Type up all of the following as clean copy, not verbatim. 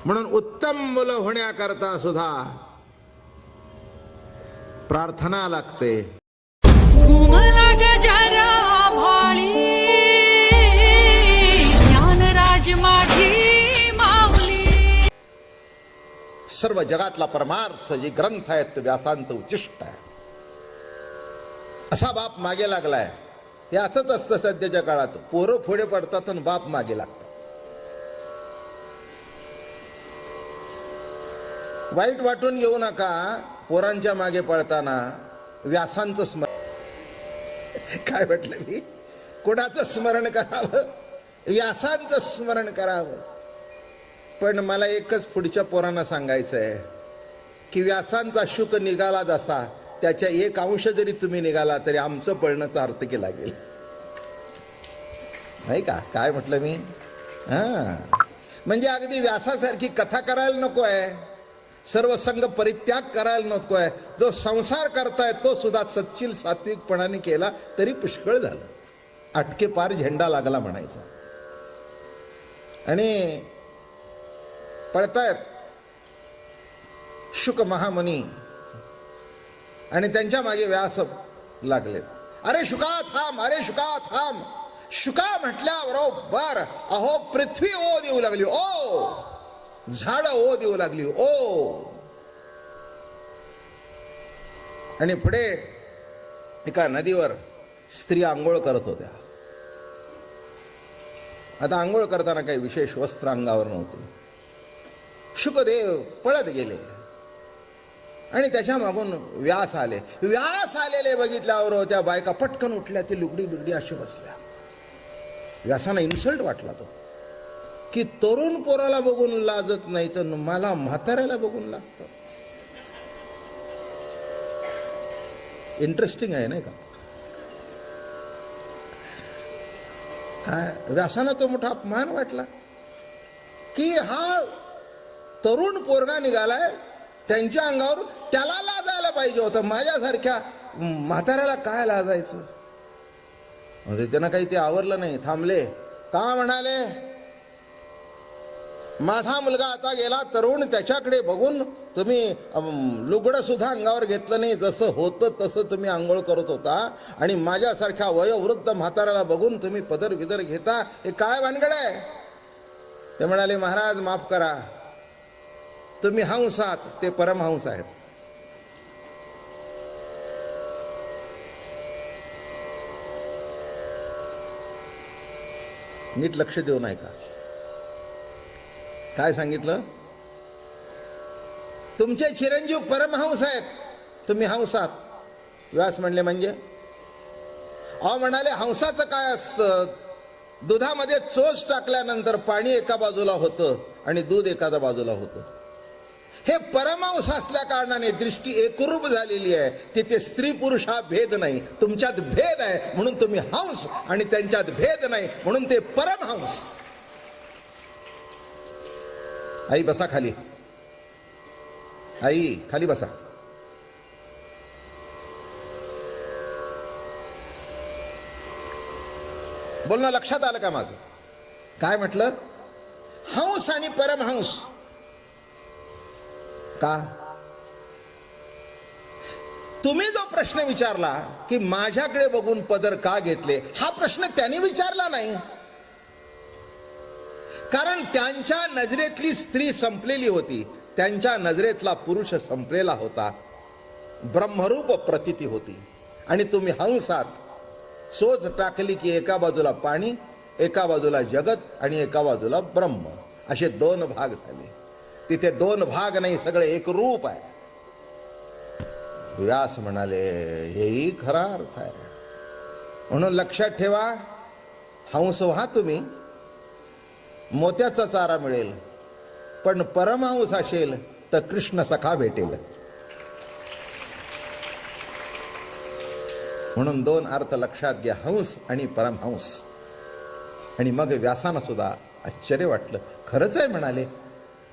म्हणून उत्तम मुलं होण्याकरता सुद्धा प्रार्थना लागते. घुमला गजरा भाळी ज्ञानराज माझी माऊली. सर्व जगातला परमार्थ जे ग्रंथ आहेत व्यासांचं उच्चिष्ट आहे. असा बाप मागे लागलाय. हे असंच असतं सध्याच्या काळात. पोरं पुढे पडतात आणि बाप मागे लागतात. वाईट वाटून येऊ नका. पोरांच्या मागे पळताना व्यासांचं स्मरण. काय म्हटलं मी? कोणाचं स्मरण करावं? व्यासांचं स्मरण करावं. पण मला एकच पुढच्या पोरांना सांगायचं आहे की व्यासांचा शुक निघाला जसा, त्याच्या एक अंश जरी तुम्ही निघाला तरी आमचं पळणं सार्थकी लागेल. नाही का? काय म्हटलं मी? म्हणजे अगदी व्यासासारखी कथा करायला नको आहे. सर्व संग परित्याग करायला नको आहे. जो संसार करताय तो सुद्धा सच्चिल सात्विकपणाने केला तरी पुष्कळ झालं. अटके पार झेंडा लागला म्हणायचा. आणि पळतायत शुक महामुनी आणि त्यांच्या मागे व्यास लागलेत. अरे शुका थांब, अरे शुका थांब. शुका म्हटल्याबरोबर अहो पृथ्वी ओ देऊ लागली. ओ झाड ओ देऊ लागली. ओ. आणि पुढे एका नदीवर स्त्री आंघोळ करत होत्या. आता आंघोळ करताना काही विशेष वस्त्र अंगावर नव्हते. शुकदेव पळत गेले आणि त्याच्या मागून व्यास आले. व्यास आलेले बघितल्यावर त्या बायका पटकन उठल्या. ती लुगडी बिगडी अशी बसल्या. व्यासांना इन्सल्ट वाटला तो की तरुण पोराला बघून लाजत नाही तर मला म्हाताऱ्याला बघून लाजतं. इंटरेस्टिंग आहे नाही का? काय व्यासांना तो मोठा अपमान वाटला की हा तरुण पोरगा निघालाय त्यांच्या अंगावर, त्याला लाजायला पाहिजे होतं. माझ्यासारख्या म्हाताऱ्याला काय लाजायचं? म्हणजे त्यांना काही ते आवरलं नाही. थांबले. का म्हणाले? माझा मुलगा आता गेला तरुण, त्याच्याकडे बघून तुम्ही लुगडं सुद्धा अंगावर घेतलं नाही. जसं होतं तसं तुम्ही आंघोळ करत होता. आणि माझ्यासारख्या वयोवृद्ध म्हाताऱ्याला बघून तुम्ही पदर विदर घेता. हे काय भानगड आहे? ते म्हणाले महाराज माफ करा. तुम्ही हंस आहात, ते परमहंस आहेत. नीट लक्ष देऊ नाही का? काय सांगितलं? तुमचे चिरंजीव परमहंस आहेत, तुम्ही हंस आहात. व्यास म्हणले म्हणजे? अहो म्हणाले हंसाचं काय असतं? दुधामध्ये चोच टाकल्यानंतर पाणी एका बाजूला होतं आणि दूध एखाद्या बाजूला होतं. हे परमहंस असल्या कारणाने दृष्टी एकरूप झालेली आहे. तिथे स्त्री पुरुष हा भेद नाही. तुमच्यात भेद आहे म्हणून तुम्ही हंस आणि त्यांच्यात भेद नाही म्हणून ते परमहंस. आई बसा खाली. आई खाली बसा. बोलणं लक्षात आलं का माझं? काय म्हटलं? हंस आणि परमहंस. का? तुम्ही जो प्रश्न विचारला की माझ्याकडे बघून पदर का घेतले, हा प्रश्न त्यांनी विचारला नाही. कारण त्यांच्या नजरेतली स्त्री संपलेली होती. त्यांच्या नजरेतला पुरुष संपलेला होता. ब्रह्मरूप प्रतीती होती. आणि तुम्ही हंसात चोच टाकली की एका बाजूला पाणी, एका बाजूला जगत आणि एका बाजूला ब्रह्म, असे दोन भाग झाले. तिथे दोन भाग नाही, सगळे एक रूप आहे. व्यास म्हणाले हेही खरा अर्थ आहे. म्हणून लक्षात ठेवा, हंस व्हा तुम्ही, मोत्याचा चारा मिळेल. पण परमहंस असेल तर कृष्ण सखा भेटेल. म्हणून दोन अर्थ लक्षात घ्या, हंस आणि परमहंस. आणि मग व्यासांना सुद्धा आश्चर्य वाटलं. खरंच आहे म्हणाले.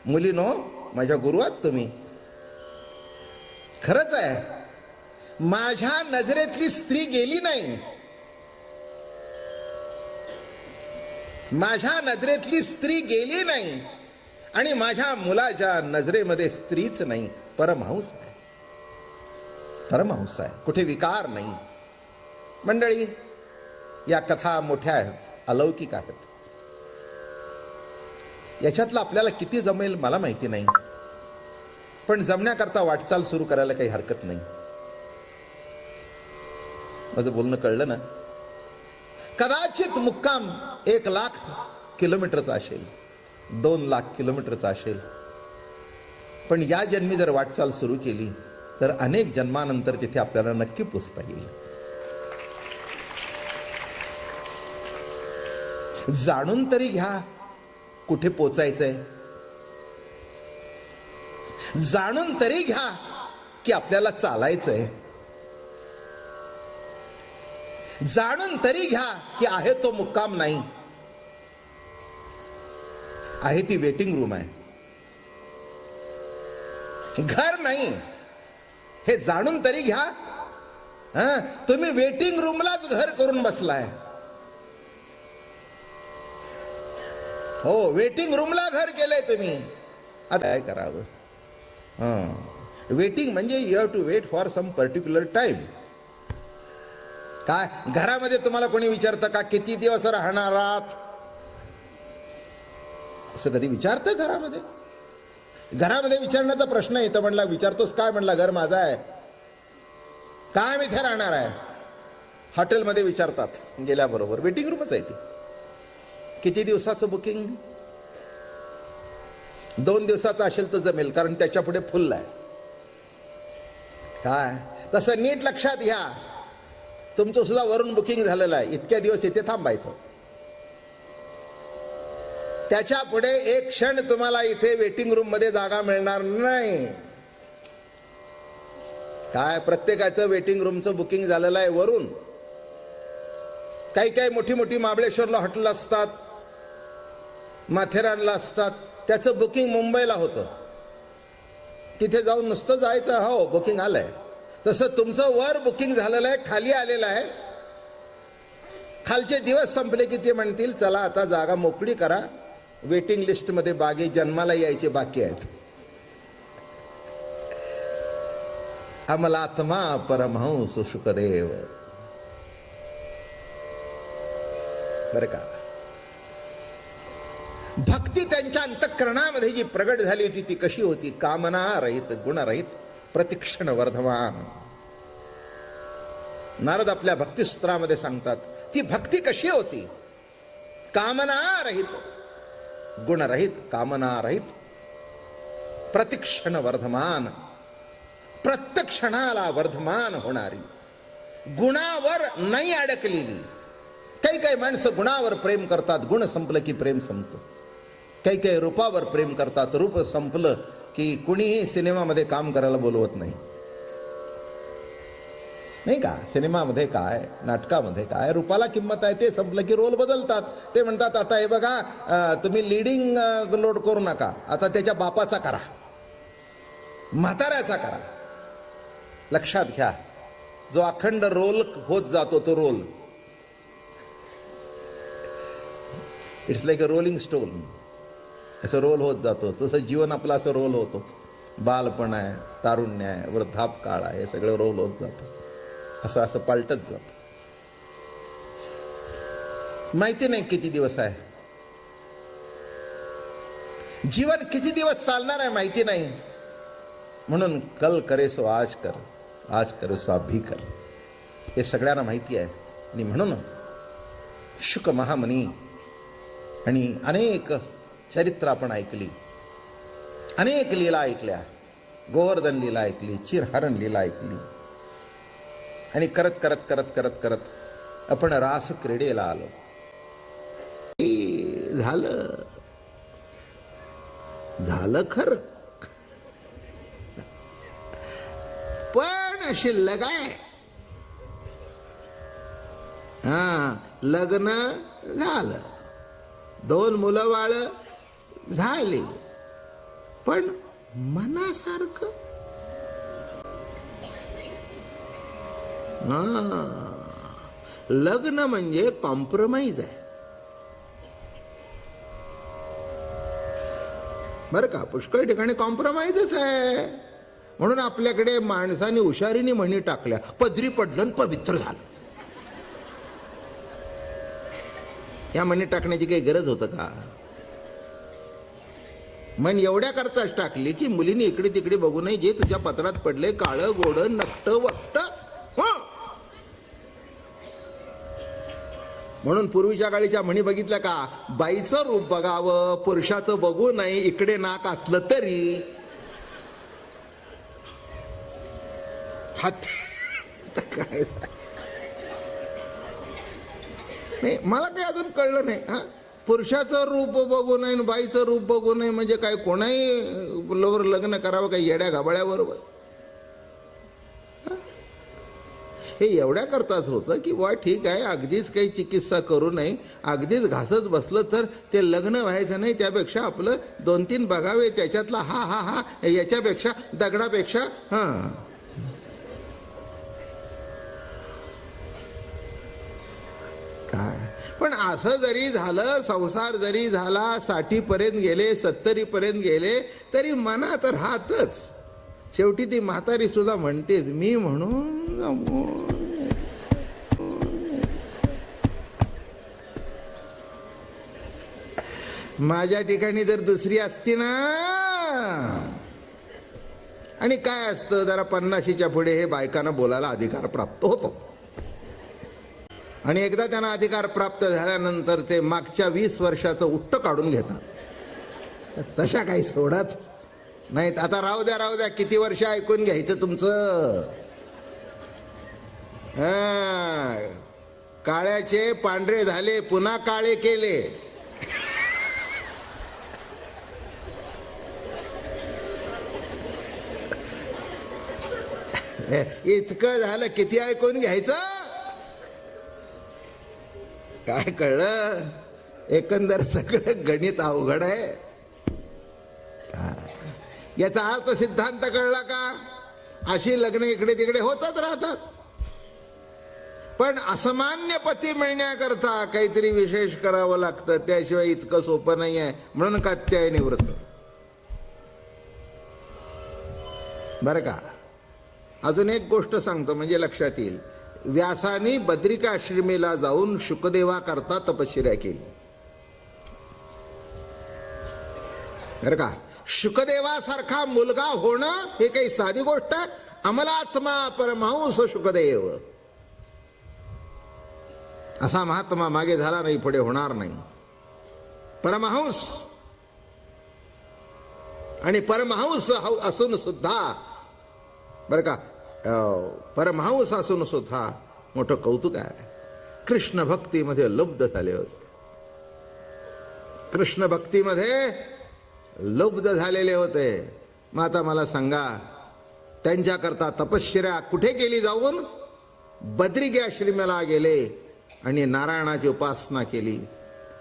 मुलीनो, माझ्या गुरु आहात तुम्ही. खरंच आहे, माझ्या नजरेतली स्त्री गेली नाही. माझ्या नजरेतली स्त्री गेली नाही. आणि माझ्या मुलाच्या नजरेमध्ये स्त्रीच नाही, परमहंस आहे. परमहंस आहे, कुठे विकार नाही. मंडळी, या कथा मोठ्या आहेत, अलौकिक आहेत. याच्यातलं आपल्याला किती जमेल मला माहिती नाही, पण जमण्याकरता वाटचाल सुरू करायला काही हरकत नाही. माझं बोलणं कळलं ना? कदाचित मुक्काम 1,00,000 किलोमीटरचा असेल, 2,00,000 किलोमीटरचा असेल, पण या जन्मी जर वाटचाल सुरू केली तर अनेक जन्मानंतर तिथे आपल्याला नक्की पोचता येईल. जाणून तरी घ्या कुठे पोचायचंय. जाणून तरी घ्या की आपल्याला चालायचंय. जाणून तरी घ्या की आहे तो मुक्काम नाही, आहे ती वेटिंग रूम आहे, घर नाही. हे जाणून तरी घ्या. तुम्ही वेटिंग रूमलाच घर करून बसलाय. हो, वेटिंग रूमला घर केलंय तुम्ही. आता काय करावं? वेटिंग म्हणजे you have to wait for some particular time. काय घरामध्ये तुम्हाला कोणी विचारतं का किती दिवस राहणार आहात? असं कधी विचारतं घरामध्ये? घरामध्ये विचारण्याचा प्रश्न येतो. म्हणला विचारतोस काय? म्हणला घर माझं आहे, काय मी इथे राहणार आहे. हॉटेलमध्ये विचारतात गेल्याबरोबर. वेटिंग रूमच आहे ती. किती दिवसाचं बुकिंग? 2 दिवसाचं असेल तर जमेल, कारण त्याच्या पुढे फुल आहे. काय तसं नीट लक्षात घ्या. तुमचं सुद्धा वरून बुकिंग झालेलं आहे, इतक्या दिवस इथे थांबायचं. त्याच्या पुढे एक क्षण तुम्हाला इथे वेटिंग रूम मध्ये जागा मिळणार नाही. काय प्रत्येकाचं वेटिंग रूमचं बुकिंग झालेलं आहे वरून. काही काही मोठी मोठी महाबळेश्वरला हॉटेल असतात, माथेरानला असतात, त्याचं बुकिंग मुंबईला होतं. तिथे जाऊन नुसतं जायचं, हो बुकिंग आलंय. तसं तुमचं वर बुकिंग झालेलं आहे, खाली आलेलं आहे. खालचे दिवस संपले की ते म्हणतील चला आता जागा मोकळी करा, वेटिंग लिस्ट मध्ये बागे जन्माला यायचे बाकी आहेत. अमलात्मा परमहंस शुकदेव. बरं का, भक्ती त्यांच्या अंतःकरणामध्ये जी प्रगट झाली होती ती कशी होती? कामना रहित, गुणरहित, प्रतिक्षण वर्धमान. नारद आपल्या भक्तिसूत्रामध्ये सांगतात ती भक्ती कशी होती? कामना रहित, गुणरहित, कामना रहित, प्रतिक्षण वर्धमान. प्रत्येक क्षणाला वर्धमान होणारी, गुणावर नाही अडकलेली. काही काही माणसं गुणावर प्रेम करतात, गुण संपलं की प्रेम संपतं. काही काही रूपावर प्रेम करतात, रूप संपलं की कुणीही सिनेमामध्ये काम करायला बोलवत नाही. नाही का? सिनेमामध्ये काय, नाटकामध्ये काय, रूपाला किंमत आहे. ते संपलं की रोल बदलतात. ते म्हणतात आता हे बघा तुम्ही लीडिंग लोड करू नका, आता त्याच्या बापाचा करा, म्हाताऱ्याचा करा. लक्षात घ्या, जो अखंड रोल होत जातो तो roll, it's like a rolling stone. असं रोल होत जातो. तसं जीवन आपलं असं रोल होतो. बालपण आहे, तारुण्य आहे, वृद्धापकाळ आहे, हे सगळं रोल होत जातं. असं असं पालटत जात. माहिती नाही किती दिवस आहे, जीवन किती दिवस चालणार आहे माहिती नाही. म्हणून कल करे सो आज कर, आज करे सो अभी कर, हे सगळ्यांना माहिती आहे. आणि म्हणून शुक महामुनी आणि अनेक चरित्र आपण ऐकली, अनेक लीला ऐकल्या. गोवर्धन लीला ऐकली, चिरहरण लीला ऐकली. आणि करत करत करत करत करत आपण रास क्रीडेला आलो. झालं झालं खरं, पण शिल्लक आहे. लग्न झालं, 2 मुलं बाळ झाली, पण मनासारखं लग्न म्हणजे कॉम्प्रोमाइज आहे. बरं का, पुष्कळ ठिकाणी कॉम्प्रोमाइजच आहे. म्हणून आपल्याकडे माणसाने हुशारीने म्हणी टाकल्या, पदरी पडलं आणि पवित्र झालं. या म्हणी टाकण्याची काही गरज होतं का? मन एवढ्या करताच टाकली की मुलीने इकडे तिकडे बघू नये, जे तुझ्या पत्रात पडले काळं गोड नकट वक्त. म्हणून पूर्वीच्या काळीच्या म्हणी बघितल्या का, बाईचं रूप बघावं पुरुषाचं बघू नये, इकडे नाक असलं तरी. हात काय नाही, मला काही अजून कळलं नाही. हा, पुरुषाचं रूप बघू नये बाईचं रूप बघू नये म्हणजे काय, कोणाही लग्न करावं काही येड्या घाबळ्याबरोबर? हे एवढ्या करताच होतं की वा ठीक आहे, अगदीच काही चिकित्सा करू नये, अगदीच घासत बसलं तर ते लग्न व्हायचं नाही, त्यापेक्षा आपलं 2-3 बघावे, त्याच्यातला हा हा हा याच्यापेक्षा दगडापेक्षा हा. काय पण असं जरी झालं, संसार जरी झाला, 60 पर्यंत गेले 70 पर्यंत गेले तरी मनात राहतच. शेवटी ती म्हातारी सुद्धा म्हणतेच, मी म्हणून माझ्या ठिकाणी जर दुसरी असती ना. आणि काय असतं, जरा 50च्या पुढे हे बायकांना बोलायला अधिकार प्राप्त होतो. आणि एकदा त्यांना अधिकार प्राप्त झाल्यानंतर ते मागच्या 20 वर्षाचं उट्ट काढून घेतात. तशा काही सोडत नाहीत. आता राहू द्या, किती वर्ष ऐकून घ्यायचं तुमचं. काळ्याचे पांढरे झाले, पुन्हा काळे केले. इतकं झालं, किती ऐकून घ्यायचं. काय कळलं, एकंदर सगळं गणित अवघड आहे. याचा अर्थ सिद्धांत कळला का? अशी लग्न इकडे तिकडे होतच राहतात. पण असामान्य पती मिळण्याकरता काहीतरी विशेष करावं लागतं, त्याशिवाय इतकं सोपं नाही आहे. म्हणून कात्यायनी व्रत. बरं का, अजून एक गोष्ट सांगतो म्हणजे लक्षात येईल. व्यासाने बद्रिका आश्रमीला जाऊन शुकदेवा करता तपश्चर्या केली. बरं का, शुकदेवासारखा मुलगा होणं हे काही साधी गोष्ट आहे. अमलात्मा परमहंस शुकदेव असा महात्मा मागे झाला नाही, पुढे होणार नाही. परमहंस आणि परमहंस असून सुद्धा, बरं का, परमहंस असून सुद्धा मोठं कौतुक आहे. कृष्ण भक्तीमध्ये लुब्ध झाले होते. कृष्ण भक्तीमध्ये लुब्ध झालेले होते. मग आता मला सांगा, त्यांच्याकरता तपश्चर्या कुठे केली? जाऊन बद्रिका आश्रमाला गेले आणि नारायणाची उपासना केली.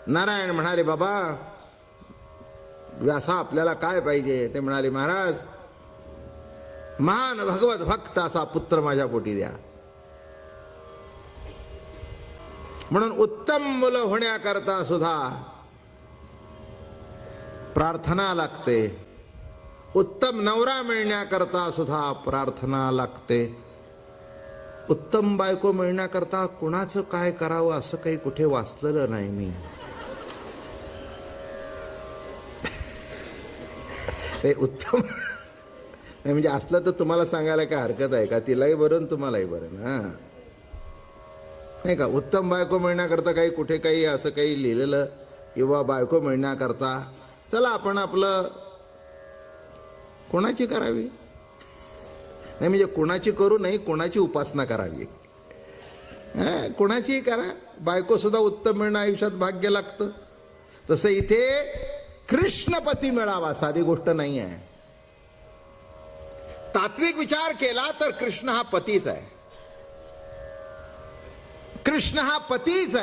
नारायण म्हणाले, बाबा व्यासा आपल्याला काय पाहिजे? ते म्हणाले, महाराज महान भगवत भक्त असा पुत्र माझ्या पोटी द्या. म्हणून उत्तम मुलं होण्याकरता सुद्धा प्रार्थना लागते. उत्तम नवरा मिळण्याकरता सुद्धा प्रार्थना लागते. उत्तम बायको मिळण्याकरता कुणाचं काय करावं असं काही कुठे वाचलेलं नाही मी. ते उत्तम म्हणजे असलं तर तुम्हाला सांगायला काय हरकत आहे का? तिलाही बरं तुम्हालाही बरं ना, नाही का? उत्तम बायको मिळण्याकरता काही कुठे काही असं काही लिहिलेलं किंवा बायको मिळण्याकरता चला आपण आपलं कोणाची करावी नाही, म्हणजे कोणाची करू नाही, कोणाची उपासना करावी. कोणाचीही करा, बायको सुद्धा उत्तम मिळणं आयुष्यात भाग्य लागतं. तसं इथे कृष्णपती मिळावा साधी गोष्ट नाही आहे. तात्विक विचार केला तर कृष्ण हा पतीच आहे. कृष्ण हा पतीच आहे.